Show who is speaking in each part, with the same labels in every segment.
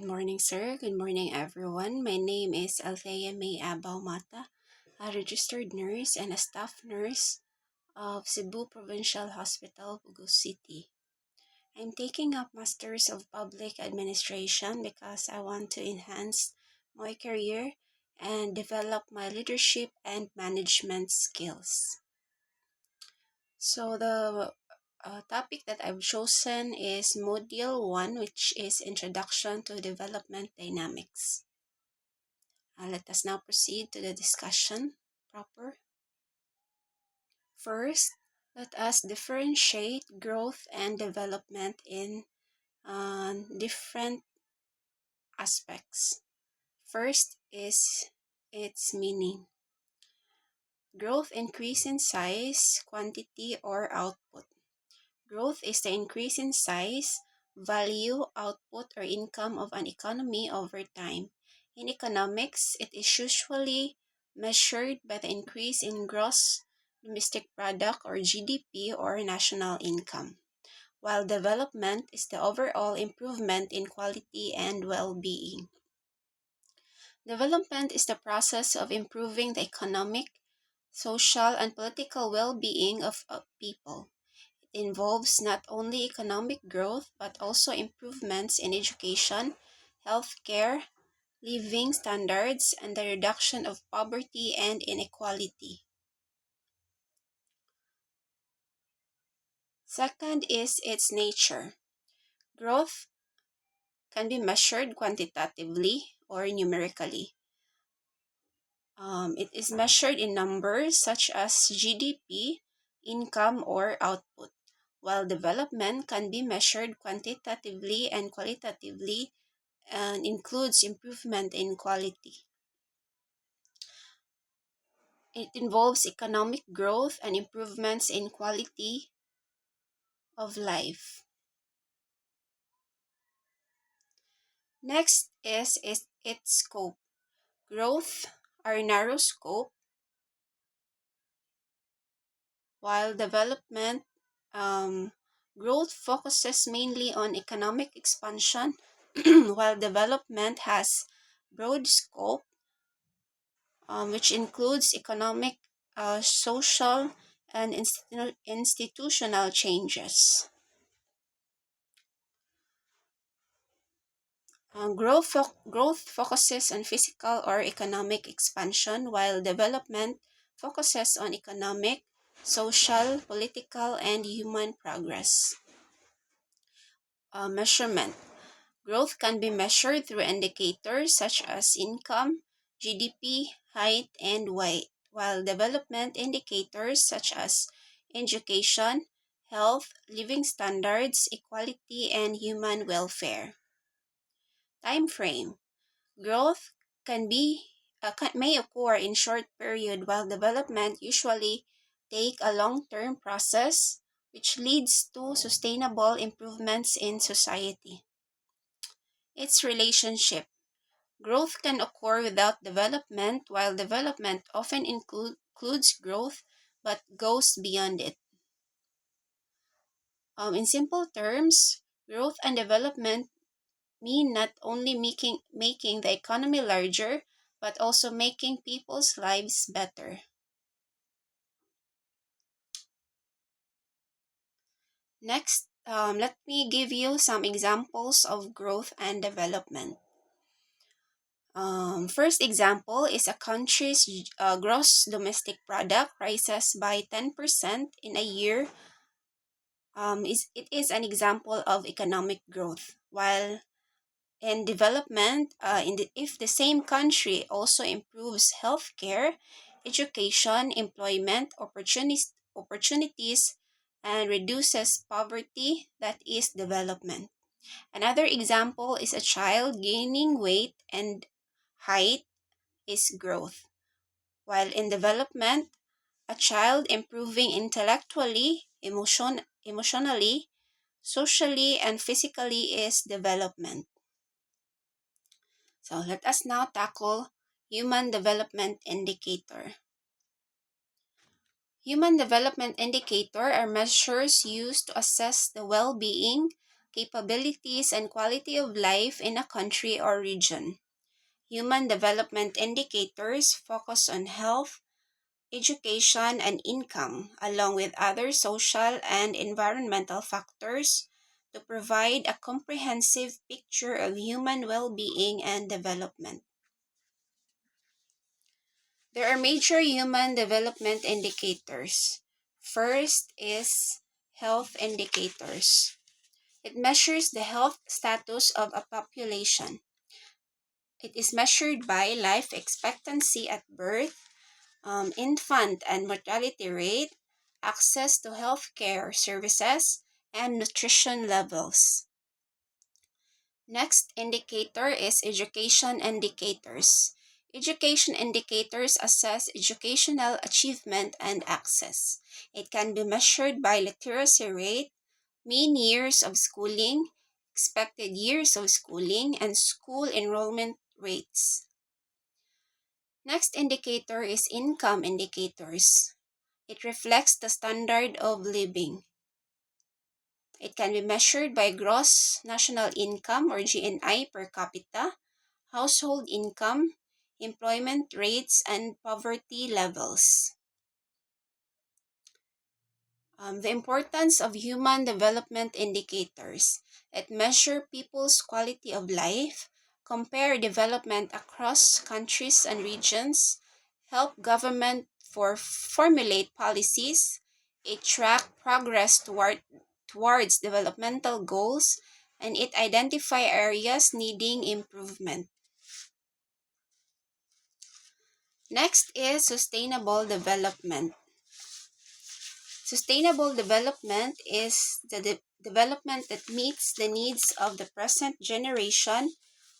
Speaker 1: Good morning, sir. Good morning, everyone. My name is Althea May Abaw Mata, a registered nurse and a staff nurse of Cebu Provincial Hospital, Bugu City. I'm taking up Masters of Public Administration because I want to enhance my career and develop my leadership and management skills. So the topic that I've chosen is Module 1, which is Introduction to Development Dynamics. Let us now proceed to the discussion proper. First, let us differentiate growth and development in different aspects. First is its meaning. Growth increase in size, quantity, or output. Growth is the increase in size, value, output, or income of an economy over time. In economics, it is usually measured by the increase in gross domestic product or GDP or national income, while development is the overall improvement in quality and well-being. Development is the process of improving the economic, social, and political well-being of people. Involves not only economic growth but also improvements in education, healthcare, living standards, and the reduction of poverty and inequality. Second is its nature. Growth can be measured quantitatively or numerically. It is measured in numbers such as GDP, income, or output, while development can be measured quantitatively and qualitatively and includes improvement in quality. It involves economic growth and improvements in quality of life. Next is its scope. Growth are narrow scope, while development growth focuses mainly on economic expansion, while development has broad scope, which includes economic, social, and institutional changes. Growth focuses on physical or economic expansion, while development focuses on economic, social, political, and human progress. Measurement. Growth can be measured through indicators such as income, GDP, height, and weight, while development indicators such as education, health, living standards, equality, and human welfare. Time frame. Growth may occur in short period, while development usually take a long-term process which leads to sustainable improvements in society. Its relationship. Growth can occur without development, while development often includes growth but goes beyond it. In simple terms, growth and development mean not only making the economy larger, but also making people's lives better. Next, let me give you some examples of growth and development. First example is a country's gross domestic product rises by 10% in a year. It is an example of economic growth, while in development, if the same country also improves healthcare, education, employment opportunities, and reduces poverty, that is development. Another example is a child gaining weight and height is growth, while in development, a child improving intellectually, emotionally, socially, and physically is development. So let us now tackle Human Development Indicator. Human Development Indicator are measures used to assess the well-being, capabilities, and quality of life in a country or region. Human development indicators focus on health, education, and income, along with other social and environmental factors, to provide a comprehensive picture of human well being and development. There are major human development indicators. First is health indicators. It measures the health status of a population. It is measured by life expectancy at birth, infant and mortality rate, access to healthcare services, and nutrition levels. Next indicator is education indicators. Education indicators assess educational achievement and access. It can be measured by literacy rate, mean years of schooling, expected years of schooling, and school enrollment rates. Next indicator is income indicators. It reflects the standard of living. It can be measured by gross national income or GNI per capita, household income, employment rates, and poverty levels. The importance of human development indicators. It measures people's quality of life, compare development across countries and regions, help government for formulate policies, it track progress towards developmental goals, and it identify areas needing improvement. Next is sustainable development. Sustainable development is the development that meets the needs of the present generation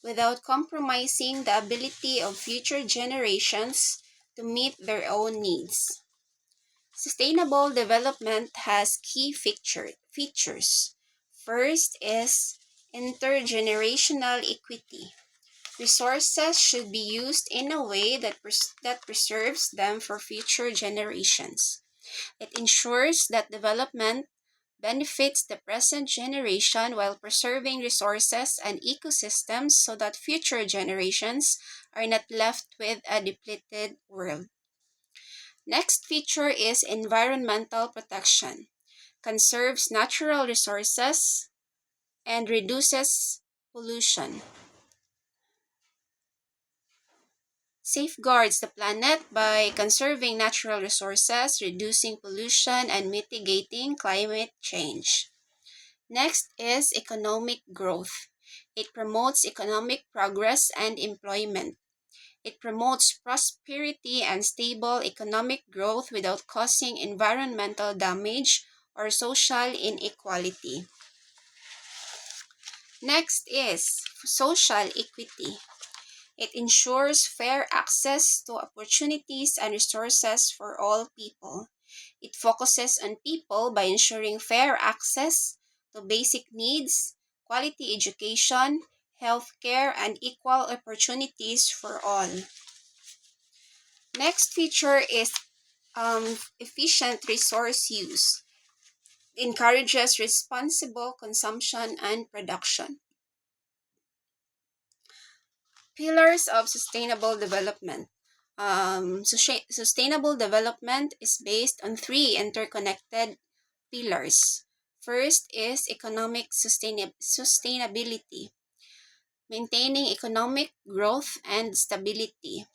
Speaker 1: without compromising the ability of future generations to meet their own needs. Sustainable development has key features. First is intergenerational equity. Resources should be used in a way that preserves them for future generations. It ensures that development benefits the present generation while preserving resources and ecosystems so that future generations are not left with a depleted world. Next feature is environmental protection. Conserves natural resources and reduces pollution. Safeguards the planet by conserving natural resources, reducing pollution, and mitigating climate change. Next is economic growth. It promotes economic progress and employment. It promotes prosperity and stable economic growth without causing environmental damage or social inequality. Next is social equity. It ensures fair access to opportunities and resources for all people. It focuses on people by ensuring fair access to basic needs, quality education, healthcare, and equal opportunities for all. Next feature is efficient resource use. It encourages responsible consumption and production. Pillars of sustainable development. Sustainable development is based on three interconnected pillars. First is economic sustainability, maintaining economic growth and stability,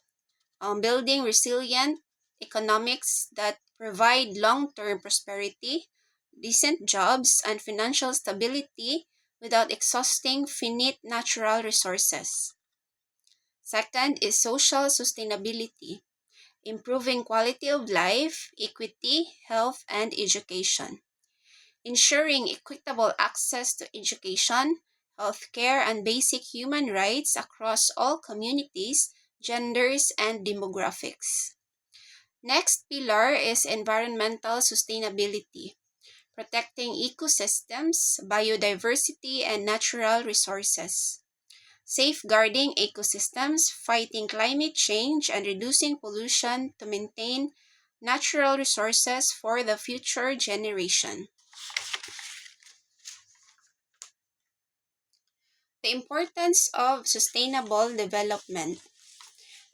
Speaker 1: building resilient economics that provide long-term prosperity, decent jobs, and financial stability without exhausting finite natural resources. Second is social sustainability, improving quality of life, equity, health, and education. Ensuring equitable access to education, healthcare, and basic human rights across all communities, genders, and demographics. Next pillar is environmental sustainability, protecting ecosystems, biodiversity, and natural resources. Safeguarding ecosystems, fighting climate change, and reducing pollution to maintain natural resources for the future generation. The importance of sustainable development.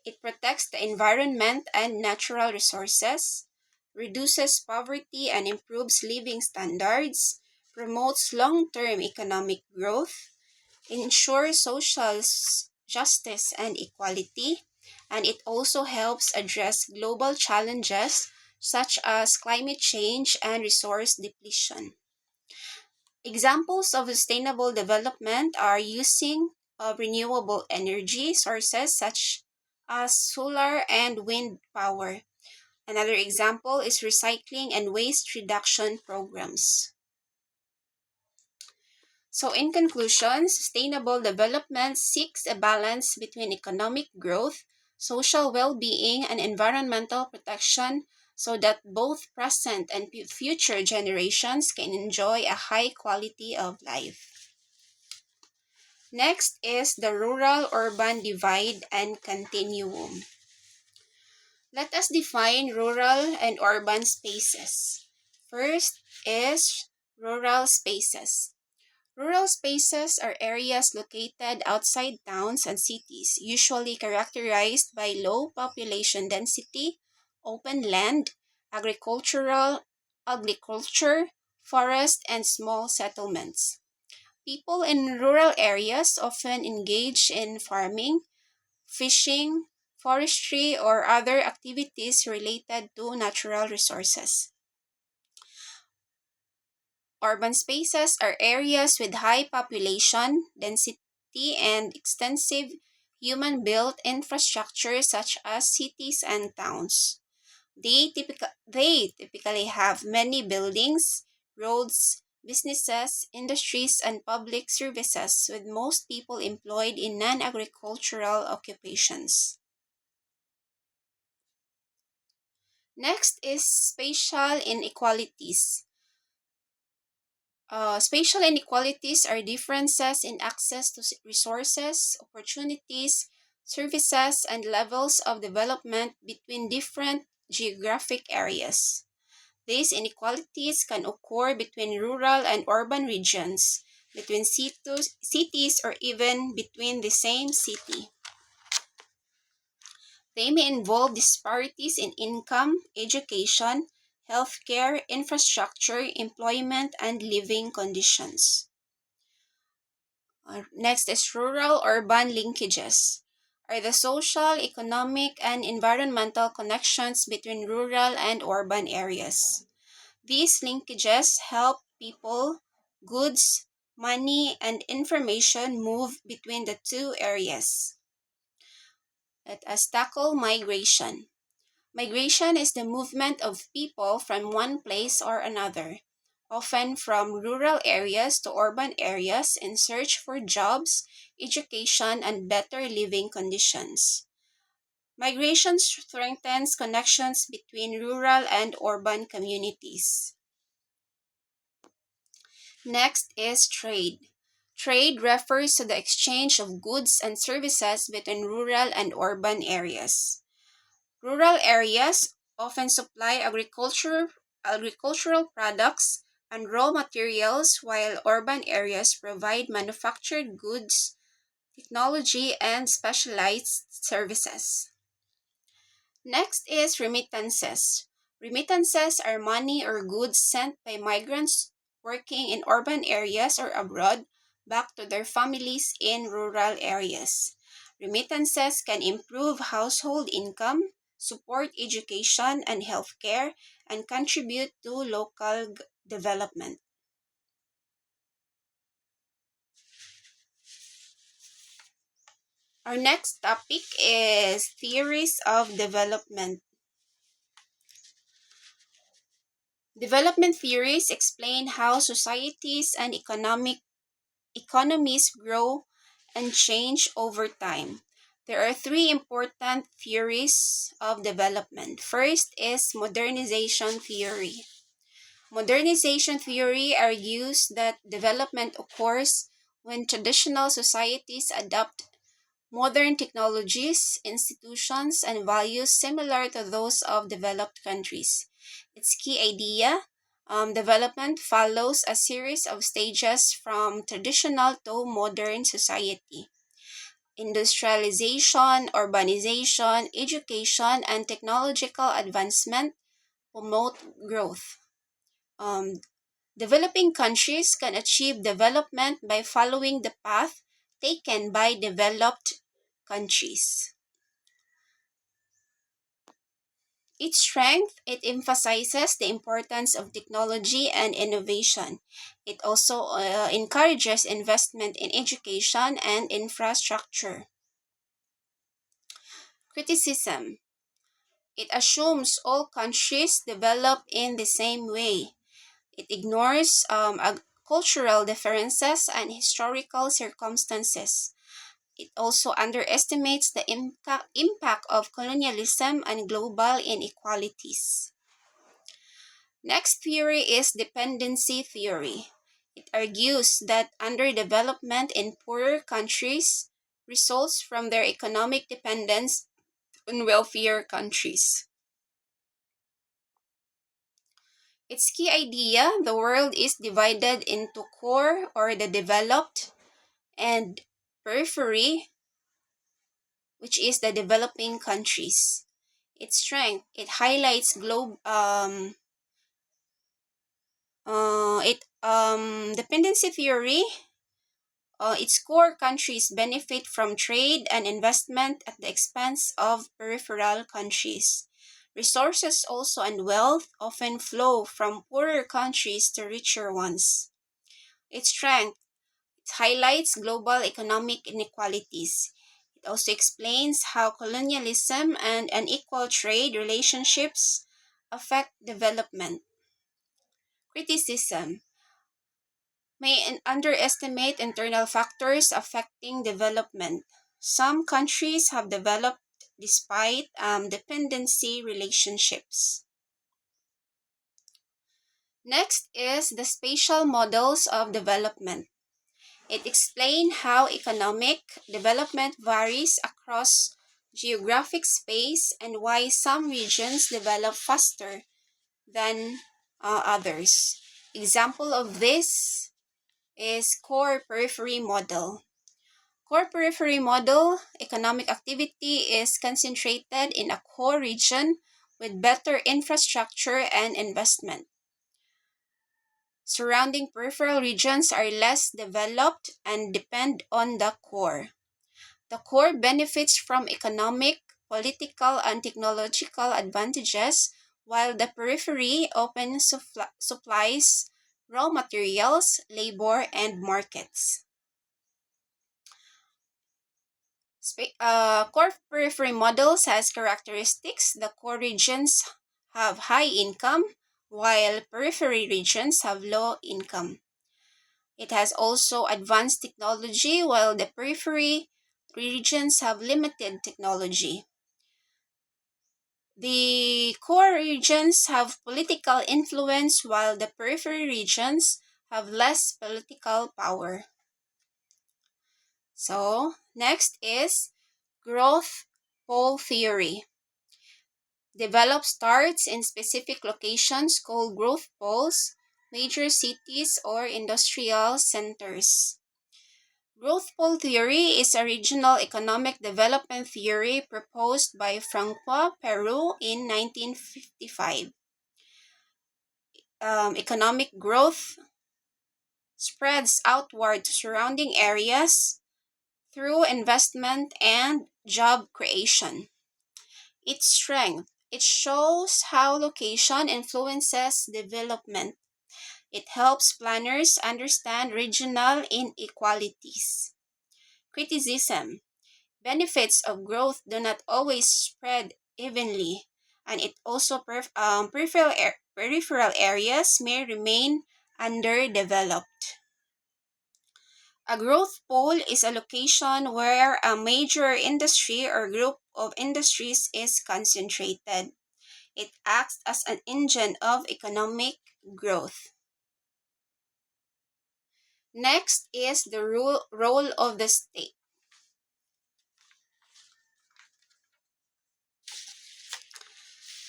Speaker 1: It protects the environment and natural resources, reduces poverty and improves living standards, promotes long term economic growth, ensures justice and equality, and it also helps address global challenges such as climate change and resource depletion. Examples of sustainable development are using of renewable energy sources such as solar and wind power. Another example is recycling and waste reduction programs. So, in conclusion, sustainable development seeks a balance between economic growth, social well being, and environmental protection so that both present and future generations can enjoy a high quality of life. Next is the rural urban divide and continuum. Let us define rural and urban spaces. First is rural spaces. Rural spaces are areas located outside towns and cities, usually characterized by low population density, open land, agriculture, forest, and small settlements. People in rural areas often engage in farming, fishing, forestry, or other activities related to natural resources. Urban spaces are areas with high population density and extensive human built infrastructure such as cities and towns. They typically have many buildings, roads, businesses, industries, and public services, with most people employed in non agricultural occupations. Next is spatial inequalities. Spatial inequalities are differences in access to resources, opportunities, services, and levels of development between different geographic areas. These inequalities can occur between rural and urban regions, between cities, or even between the same city. They may involve disparities in income, education, healthcare, infrastructure, employment, and living conditions. Next is rural urban linkages, are the social, economic, and environmental connections between rural and urban areas. These linkages help people, goods, money, and information move between the two areas. Let us tackle migration. Migration is the movement of people from one place or another, often from rural areas to urban areas in search for jobs, education, and better living conditions. Migration strengthens connections between rural and urban communities. Next is trade. Trade refers to the exchange of goods and services between rural and urban areas. Rural areas often supply agricultural products and raw materials, while urban areas provide manufactured goods, technology, and specialized services. Next is remittances. Remittances are money or goods sent by migrants working in urban areas or abroad back to their families in rural areas. Remittances can improve household income, support education and healthcare, and contribute to local development. Our next topic is theories of development. Development theories explain how societies and economies grow and change over time. There are three important theories of development. First is modernization theory. Modernization theory argues that development occurs when traditional societies adopt modern technologies, institutions, and values similar to those of developed countries. Its key idea, Development follows a series of stages from traditional to modern society. Industrialization, urbanization, education, and technological advancement promote growth. Um, Developing countries can achieve development by following the path taken by developed countries. Its strength, it emphasizes the importance of technology and innovation. It also encourages investment in education and infrastructure. Criticism. It assumes all countries develop in the same way. It ignores cultural differences and historical circumstances. It also underestimates the impact of colonialism and global inequalities. Next theory is dependency theory. It argues that underdevelopment in poorer countries results from their economic dependence on wealthier countries. Its key idea, the world is divided into core or the developed and periphery, which is the developing countries. Its strength, it highlights dependency theory. Its core countries benefit from trade and investment at the expense of peripheral countries. Resources also and wealth often flow from poorer countries to richer ones. Its strength, it highlights global economic inequalities. It also explains how colonialism and unequal trade relationships affect development. Criticism may underestimate internal factors affecting development. Some countries have developed despite dependency relationships. Next is the spatial models of development. It explains how economic development varies across geographic space and why some regions develop faster than others. Example of this is core periphery model. Core periphery model, economic activity is concentrated in a core region with better infrastructure and investment. Surrounding peripheral regions are less developed and depend on the core. The core benefits from economic, political, and technological advantages, while the periphery often supplies raw materials, labor, and markets. Core periphery models has characteristics. The core regions have high income, while periphery regions have low income. It has also advanced technology, while the periphery regions have limited technology. The core regions have political influence, while the periphery regions have less political power. So, next is growth pole theory. Develop starts in specific locations called growth poles, major cities, or industrial centers. Growth pole theory is a regional economic development theory proposed by Francois Peru in 1955. Economic growth spreads outward to surrounding areas through investment and job creation. Its strength, it shows how location influences development. It helps planners understand regional inequalities. Criticism, benefits of growth do not always spread evenly, and it also peripheral areas may remain underdeveloped. A growth pole is a location where a major industry or group of industries is concentrated. It acts as an engine of economic growth. Next is the role of the state.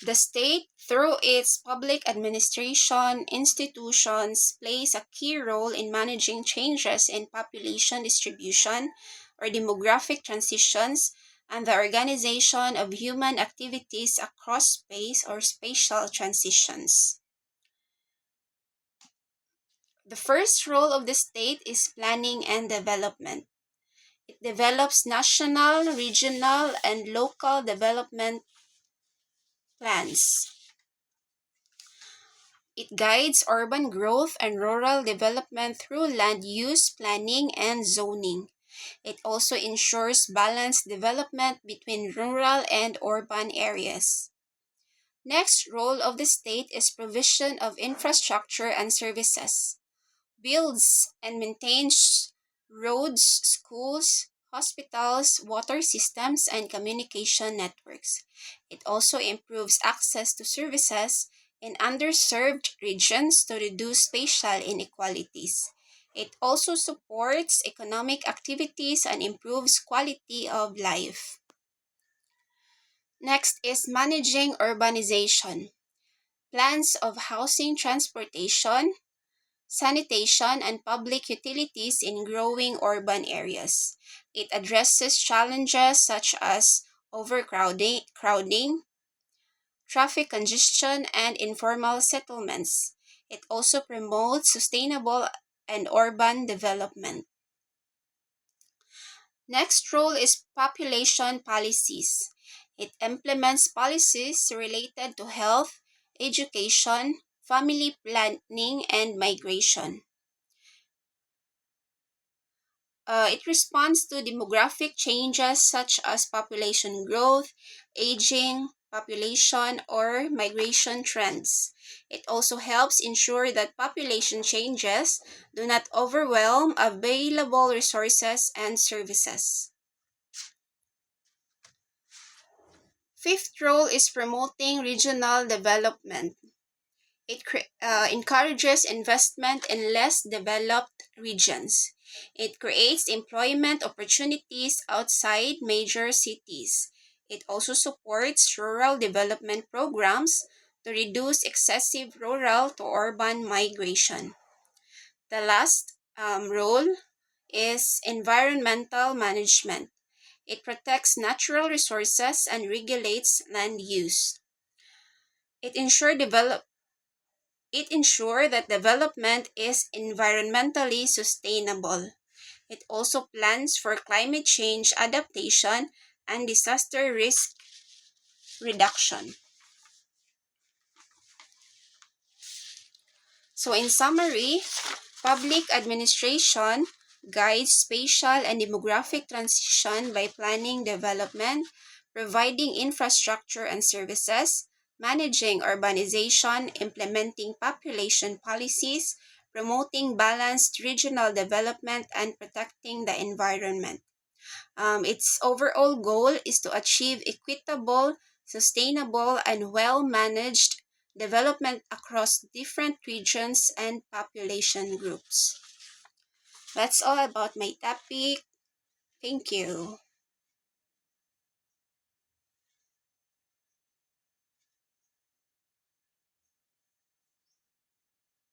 Speaker 1: The state Through its public administration, institutions plays a key role in managing changes in population distribution or demographic transitions and the organization of human activities across space or spatial transitions. The first role of the state is planning and development. It develops national, regional, and local development plans. It guides urban growth and rural development through land use planning and zoning. It also ensures balanced development between rural and urban areas. Next role of the state is provision of infrastructure and services. Builds and maintains roads, schools, hospitals, water systems, and communication networks. It also improves access to services in underserved regions to reduce spatial inequalities. It also supports economic activities and improves quality of life. Next is managing urbanization. Plans of housing, transportation, sanitation, and public utilities in growing urban areas. It addresses challenges such as crowding, traffic congestion, and informal settlements. It also promotes sustainable and urban development. Next role is population policies. It implements policies related to health, education, family planning, and migration. It responds to demographic changes such as population growth, aging, population, or migration trends. It also helps ensure that population changes do not overwhelm available resources and services. Fifth role is promoting regional development. It encourages investment in less developed regions. It creates employment opportunities outside major cities. It also supports rural development programs to reduce excessive rural to urban migration. The last role is environmental management. It protects natural resources and regulates land use. It ensures that development is environmentally sustainable. It also plans for climate change adaptation and disaster risk reduction. So, in summary, public administration guides spatial and demographic transition by planning development, providing infrastructure and services, managing urbanization, implementing population policies, promoting balanced regional development, and protecting the environment. Its overall goal is to achieve equitable, sustainable, and well managed development across different regions and population groups. That's all about my topic. Thank you.